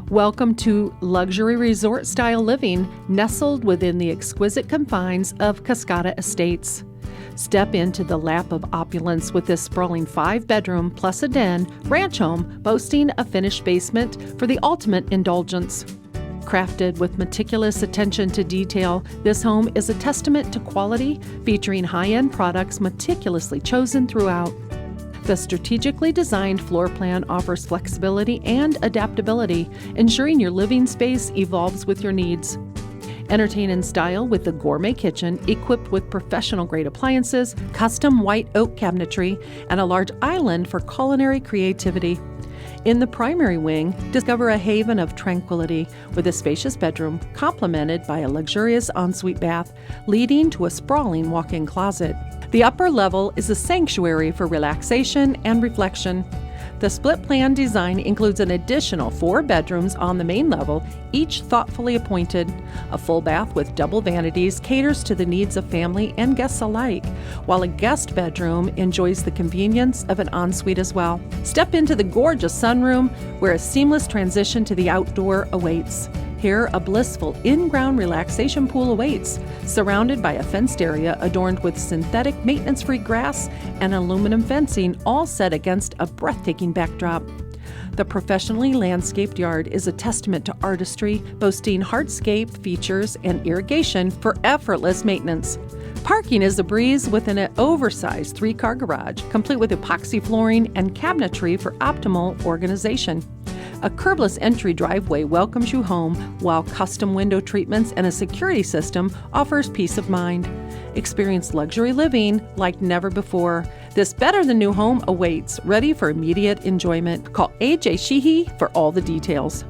Welcome to luxury resort-style living nestled within the exquisite confines of Cascata Estates. Step into the lap of opulence with this sprawling 5-bedroom plus a den ranch home boasting a finished basement for the ultimate indulgence. Crafted with meticulous attention to detail, this home is a testament to quality, featuring high-end products meticulously chosen throughout. The strategically designed floor plan offers flexibility and adaptability, ensuring your living space evolves with your needs. Entertain in style with the gourmet kitchen equipped with professional-grade appliances, custom white oak cabinetry, and a large island for culinary creativity. In the primary wing, discover a haven of tranquility with a spacious bedroom complemented by a luxurious ensuite bath, leading to a sprawling walk-in closet. The upper level is a sanctuary for relaxation and reflection. The split plan design includes an additional 4 bedrooms on the main level, each thoughtfully appointed. A full bath with double vanities caters to the needs of family and guests alike, while a guest bedroom enjoys the convenience of an ensuite as well. Step into the gorgeous sunroom, where a seamless transition to the outdoor awaits. Here, a blissful in-ground relaxation pool awaits, surrounded by a fenced area adorned with synthetic maintenance-free grass and aluminum fencing, all set against a breathtaking backdrop. The professionally landscaped yard is a testament to artistry, boasting hardscape features and irrigation for effortless maintenance. Parking is a breeze with an oversized 3-car garage, complete with epoxy flooring and cabinetry for optimal organization. A curbless entry driveway welcomes you home, while custom window treatments and a security system offers peace of mind. Experience luxury living like never before. This better-than-new home awaits, ready for immediate enjoyment. Call A.J. Sheehy for all the details.